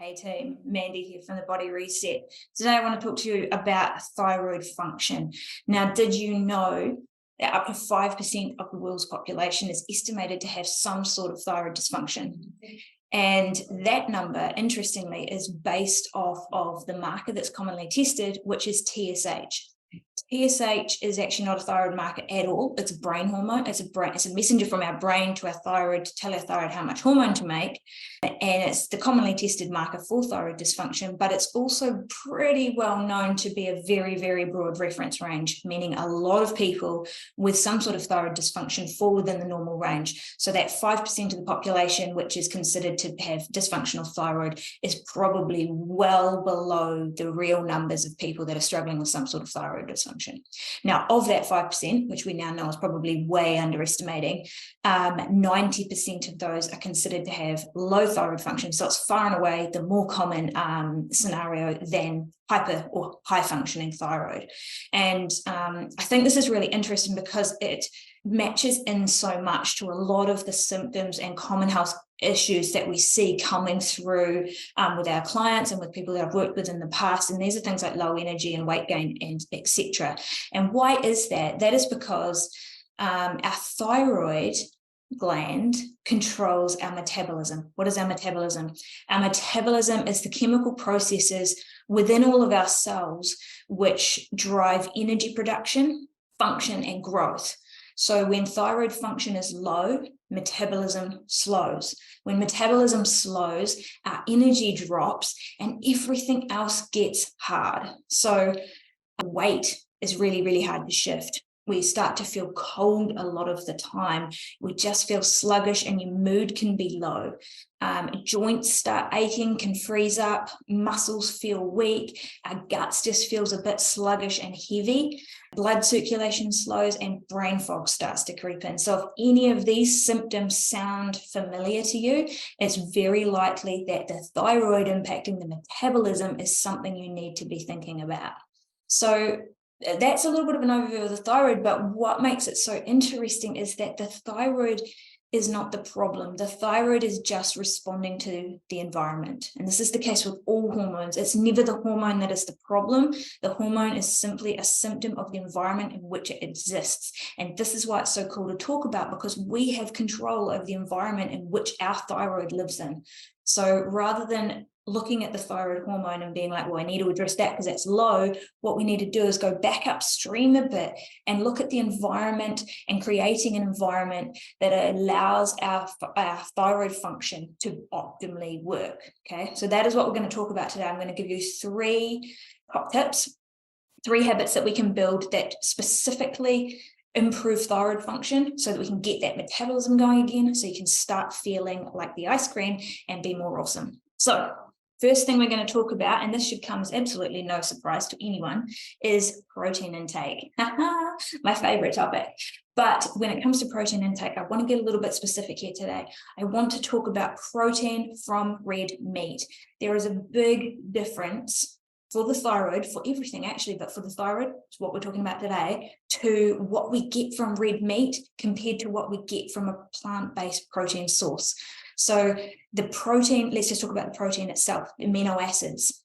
Hey team, Mandy here from the Body Reset. Today I want to talk to you about thyroid function. Now, did you know that up to 5% of the world's population is estimated to have some sort of thyroid dysfunction? And that number, interestingly, is based off of the marker that's commonly tested, which is TSH. TSH is actually not a thyroid marker at all. It's a brain hormone. It's a messenger from our brain to our thyroid to tell our thyroid how much hormone to make. And it's the commonly tested marker for thyroid dysfunction, but it's also pretty well known to be a very, very broad reference range, meaning a lot of people with some sort of thyroid dysfunction fall within the normal range. So that 5% of the population, which is considered to have dysfunctional thyroid, is probably well below the real numbers of people that are struggling with some sort of thyroid dysfunction. Now, of that 5%, which we now know is probably way underestimating, 90% of those are considered to have low thyroid function. So it's far and away the more common scenario than hyper or high functioning thyroid. And I think this is really interesting because it matches in so much to a lot of the symptoms and common health issues that we see coming through with our clients and with people that I've worked with in the past. And these are things like low energy and weight gain and etc. And why is that? That is because our thyroid gland controls our metabolism. What is our metabolism? Our metabolism is the chemical processes within all of our cells which drive energy production, function, and growth. So when thyroid function is low, metabolism slows. When metabolism slows, our energy drops and everything else gets hard. So weight is really, really hard to shift. We start to feel cold a lot of the time. We just feel sluggish and your mood can be low. Joints start aching, can freeze up, muscles feel weak, our guts just feels a bit sluggish and heavy, blood circulation slows, and brain fog starts to creep in. So if any of these symptoms sound familiar to you, it's very likely that the thyroid impacting the metabolism is something you need to be thinking about. So that's a little bit of an overview of the thyroid, but what makes it so interesting is that the thyroid is not the problem. The thyroid is just responding to the environment. And this is the case with all hormones. It's never the hormone that is the problem. The hormone is simply a symptom of the environment in which it exists. And this is why it's so cool to talk about, because we have control over the environment in which our thyroid lives in. So rather than looking at the thyroid hormone and being like, well, I need to address that because that's low, what we need to do is go back upstream a bit and look at the environment and creating an environment that allows our thyroid function to optimally work. Okay, so that is what we're going to talk about today. I'm going to give you 3 top tips, 3 habits that we can build that specifically improve thyroid function so that we can get that metabolism going again, so you can start feeling like the ice cream and be more awesome. So first thing we're going to talk about, and this should come as absolutely no surprise to anyone, is protein intake. My favorite topic. But when it comes to protein intake, I want to get a little bit specific here today. I want to talk about protein from red meat. There is a big difference for the thyroid, for everything actually, but for the thyroid, it's what we're talking about today, to what we get from red meat compared to what we get from a plant-based protein source. So the protein, let's just talk about the protein itself, amino acids.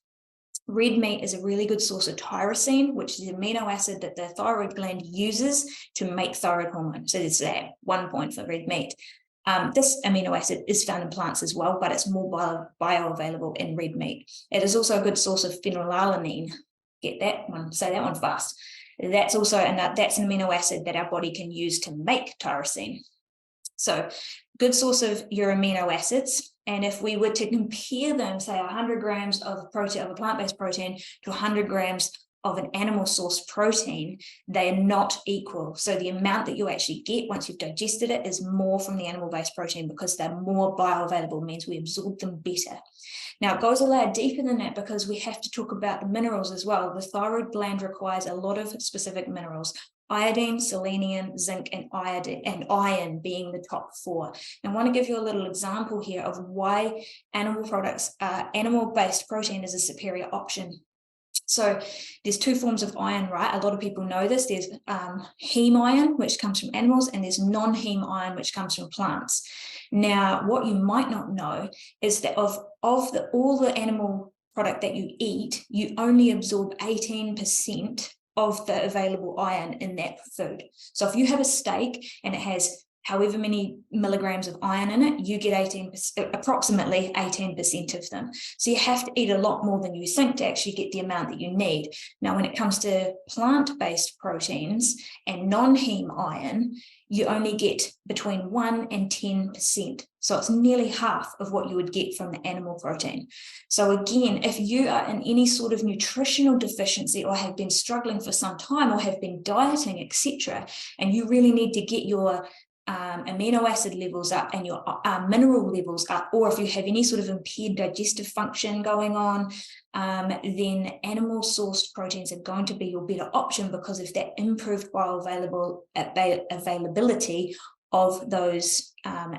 Red meat is a really good source of tyrosine, which is the amino acid that the thyroid gland uses to make thyroid hormone. So there's that 1 point for red meat. This amino acid is found in plants as well, but it's more bioavailable in red meat. It is also a good source of phenylalanine. Get that one, say that one fast. That's also, and that's an amino acid that our body can use to make tyrosine. So good source of your amino acids. And if we were to compare them, say 100 grams of protein, of a plant-based protein, to 100 grams of an animal source protein, they are not equal. So the amount that you actually get once you've digested it is more from the animal-based protein because they're more bioavailable, means we absorb them better. Now, it goes a layer deeper than that because we have to talk about the minerals as well. The thyroid gland requires a lot of specific minerals: iodine, selenium, zinc, and iron being the top 4. And I want to give you a little example here of why animal-based protein is a superior option. So there's 2 forms of iron, right? A lot of people know this. There's heme iron, which comes from animals, and there's non-heme iron, which comes from plants. Now, what you might not know is that of all the animal product that you eat, you only absorb 18% of the available iron in that food. So if you have a steak and it has however many milligrams of iron in it, you get approximately 18% of them. So you have to eat a lot more than you think to actually get the amount that you need. Now, when it comes to plant-based proteins and non-heme iron, you only get between 1 and 10%. So it's nearly half of what you would get from the animal protein. So again, if you are in any sort of nutritional deficiency or have been struggling for some time or have been dieting, etc., and you really need to get your amino acid levels up and your mineral levels up, or if you have any sort of impaired digestive function going on, then animal sourced proteins are going to be your better option because of that improved bioavailability of those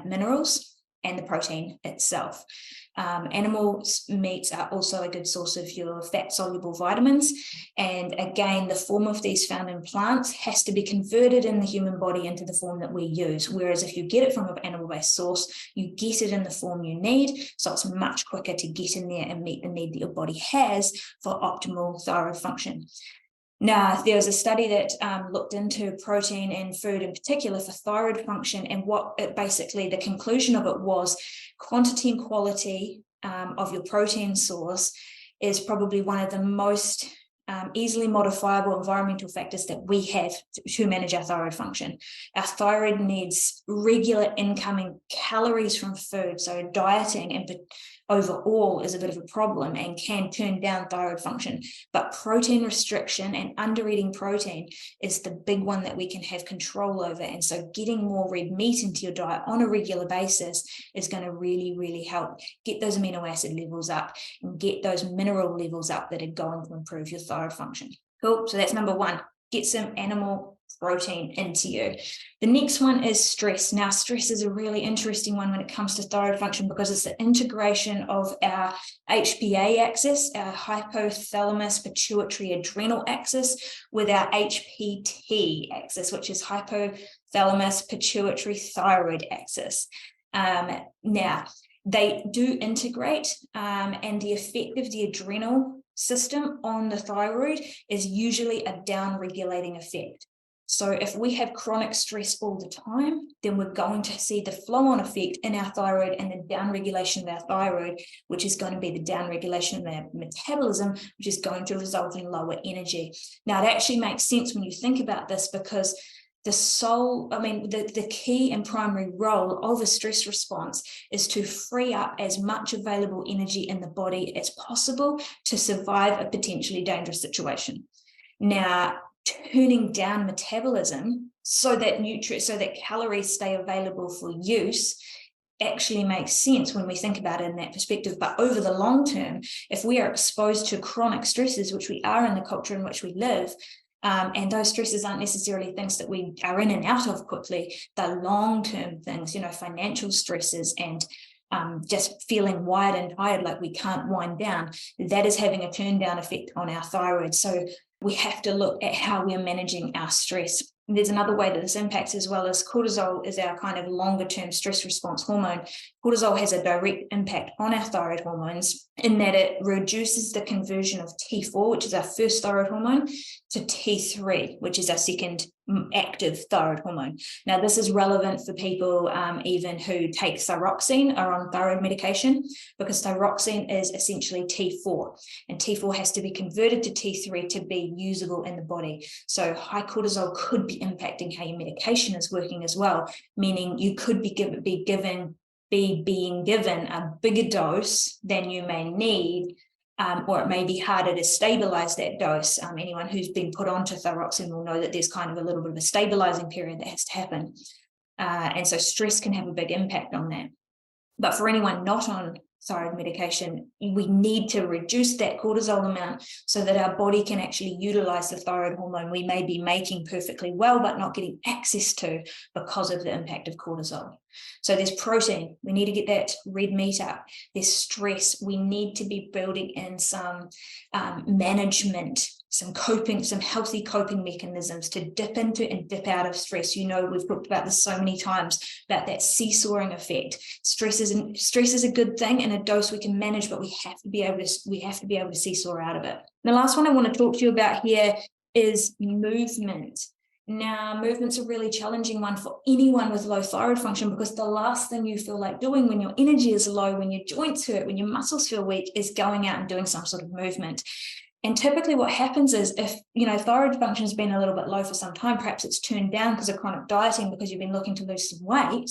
minerals and the protein itself. Animal meats are also a good source of your fat-soluble vitamins. And again, the form of these found in plants has to be converted in the human body into the form that we use. Whereas if you get it from an animal-based source, you get it in the form you need. So it's much quicker to get in there and meet the need that your body has for optimal thyroid function. Now, there was a study that looked into protein and food in particular for thyroid function, and basically the conclusion of it was quantity and quality of your protein source is probably one of the most easily modifiable environmental factors that we have to manage our thyroid function. Our thyroid needs regular incoming calories from food, so dieting and overall is a bit of a problem and can turn down thyroid function. But protein restriction and under-eating protein is the big one that we can have control over. And so getting more red meat into your diet on a regular basis is going to really, really help get those amino acid levels up and get those mineral levels up that are going to improve your thyroid function. Cool. So that's number one. Get some animal protein into you. The next one is stress. Now, stress is a really interesting one when it comes to thyroid function because it's the integration of our HPA axis, our hypothalamus pituitary adrenal axis, with our HPT axis, which is hypothalamus pituitary thyroid axis. Now, they do integrate, and the effect of the adrenal system on the thyroid is usually a down-regulating effect. So if we have chronic stress all the time, then we're going to see the flow-on effect in our thyroid and the down-regulation of our thyroid, which is going to be the down-regulation of our metabolism, which is going to result in lower energy. Now, it actually makes sense when you think about this because the key and primary role of a stress response is to free up as much available energy in the body as possible to survive a potentially dangerous situation. Now, turning down metabolism so that calories stay available for use actually makes sense when we think about it in that perspective. But over the long term, if we are exposed to chronic stresses, which we are in the culture in which we live, and those stresses aren't necessarily things that we are in and out of quickly, the long-term things, financial stresses and just feeling wired and tired, like we can't wind down, that is having a turn down effect on our thyroid. So we have to look at how we're managing our stress. There's another way that this impacts as well as cortisol is our kind of longer term stress response hormone. Cortisol has a direct impact on our thyroid hormones in that it reduces the conversion of T4, which is our first thyroid hormone, to T3, which is our second active thyroid hormone. Now, this is relevant for people even who take thyroxine or on thyroid medication, because thyroxine is essentially T4, and T4 has to be converted to T3 to be usable in the body. So high cortisol could be impacting how your medication is working as well, meaning you could be being given a bigger dose than you may need, or it may be harder to stabilize that dose. Anyone who's been put onto thyroxine will know that there's kind of a little bit of a stabilizing period that has to happen. And so stress can have a big impact on that. But for anyone not on thyroid medication, we need to reduce that cortisol amount so that our body can actually utilize the thyroid hormone we may be making perfectly well, but not getting access to because of the impact of cortisol. So there's protein, we need to get that red meat up. There's stress, we need to be building in some management, some healthy coping mechanisms to dip into and dip out of stress. You know, we've talked about this so many times, about that seesawing effect. Stress is a good thing and a dose we can manage, but we have to be able to seesaw out of it. The last one I want to talk to you about here is movement. Now, movement's a really challenging one for anyone with low thyroid function, because the last thing you feel like doing when your energy is low, when your joints hurt, when your muscles feel weak, is going out and doing some sort of movement. And typically what happens is, if thyroid function has been a little bit low for some time, perhaps it's turned down because of chronic dieting, because you've been looking to lose some weight.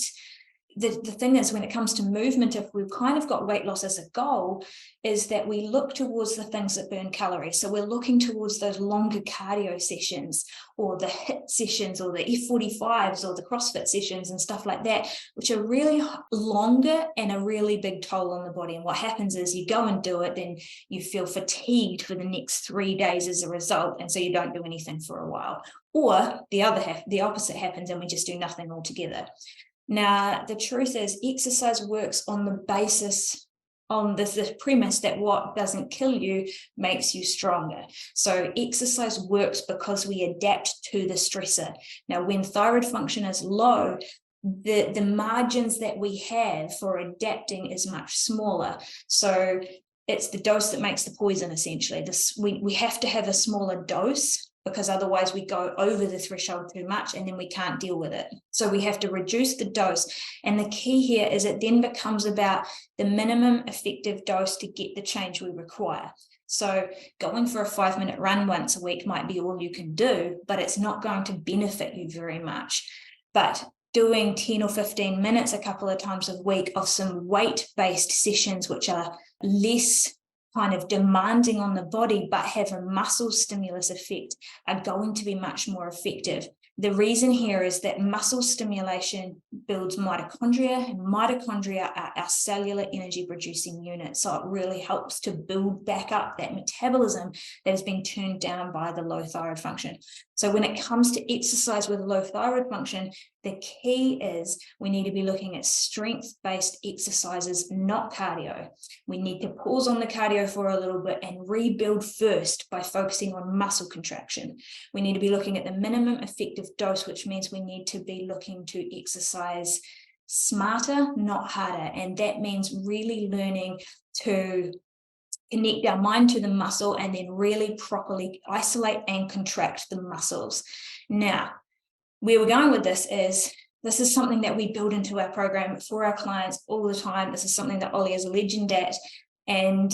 The thing is, when it comes to movement, if we've kind of got weight loss as a goal, is that we look towards the things that burn calories. So we're looking towards those longer cardio sessions, or the HIIT sessions, or the F45s, or the CrossFit sessions and stuff like that, which are really longer and a really big toll on the body. And what happens is, you go and do it, then you feel fatigued for the next 3 days as a result, and so you don't do anything for a while. Or the opposite happens, and we just do nothing altogether. Now, the truth is, exercise works on the basis, on this premise that what doesn't kill you makes you stronger. So exercise works because we adapt to the stressor. Now, when thyroid function is low, the margins that we have for adapting is much smaller. So it's the dose that makes the poison, essentially. We have to have a smaller dose, because otherwise we go over the threshold too much and then we can't deal with it. So we have to reduce the dose. And the key here is, it then becomes about the minimum effective dose to get the change we require. So going for a 5-minute run once a week might be all you can do, but it's not going to benefit you very much. But doing 10 or 15 minutes a couple of times a week of some weight-based sessions, which are less kind of demanding on the body but have a muscle stimulus effect, are going to be much more effective. The reason here is that muscle stimulation builds mitochondria, and mitochondria are our cellular energy producing unit. So it really helps to build back up that metabolism that has been turned down by the low thyroid function. So when it comes to exercise with low thyroid function, the key is we need to be looking at strength-based exercises, not cardio. We need to pause on the cardio for a little bit and rebuild first by focusing on muscle contraction. We need to be looking at the minimum effective dose, which means we need to be looking to exercise smarter, not harder. And that means really learning to connect our mind to the muscle and then really properly isolate and contract the muscles. Now, where we're going with this is something that we build into our program for our clients all the time. This is something that Ollie is a legend at, and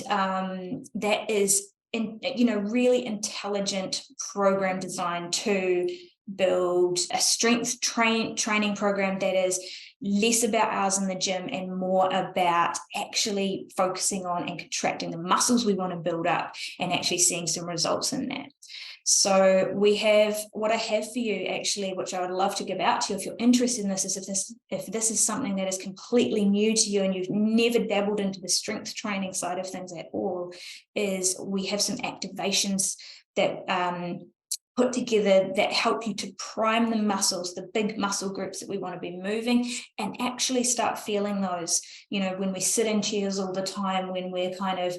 that is really intelligent program designed to build a strength training program that is less about hours in the gym and more about actually focusing on and contracting the muscles we want to build up and actually seeing some results in that. So we have, what I have for you actually, which I would love to give out to you if you're interested in this, is if this is something that is completely new to you and you've never dabbled into the strength training side of things at all, is we have some activations that put together that help you to prime the muscles, the big muscle groups that we want to be moving, and actually start feeling those, when we sit in chairs all the time, when we're kind of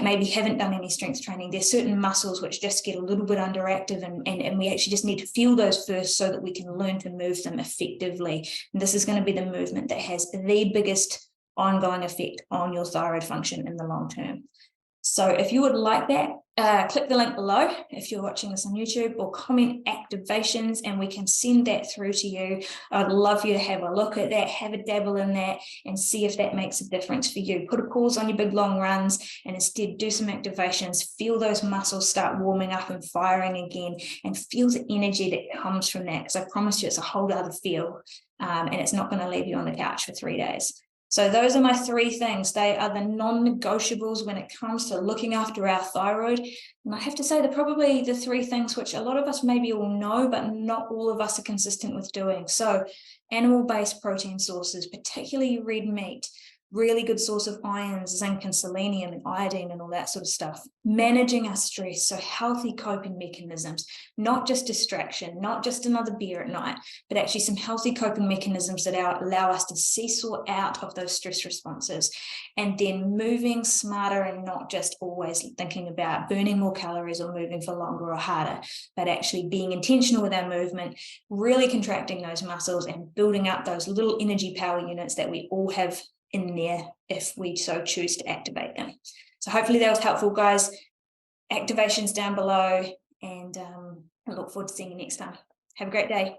maybe haven't done any strength training, there's certain muscles which just get a little bit underactive, and we actually just need to feel those first so that we can learn to move them effectively. And this is going to be the movement that has the biggest ongoing effect on your thyroid function in the long term. So if you would like that, click the link below if you're watching this on YouTube, or comment activations and we can send that through to you. I'd love you to have a look at that, have a dabble in that, and see if that makes a difference for you. Put a pause on your big long runs and instead do some activations. Feel those muscles start warming up and firing again, and feel the energy that comes from that, because I promise you it's a whole other feel, and it's not going to leave you on the couch for 3 days. So those are my 3 things. They are the non-negotiables when it comes to looking after our thyroid. And I have to say they're probably the 3 things which a lot of us maybe all know, but not all of us are consistent with doing. So animal-based protein sources, particularly red meat, really good source of ions, zinc and selenium and iodine and all that sort of stuff. Managing our stress, so healthy coping mechanisms, not just distraction, not just another beer at night, but actually some healthy coping mechanisms that allow us to seesaw out of those stress responses, and then moving smarter and not just always thinking about burning more calories or moving for longer or harder, but actually being intentional with our movement, really contracting those muscles and building up those little energy power units that we all have in there if we so choose to activate them. So hopefully that was helpful, guys. Activations down below, and I look forward to seeing you next time. Have a great day.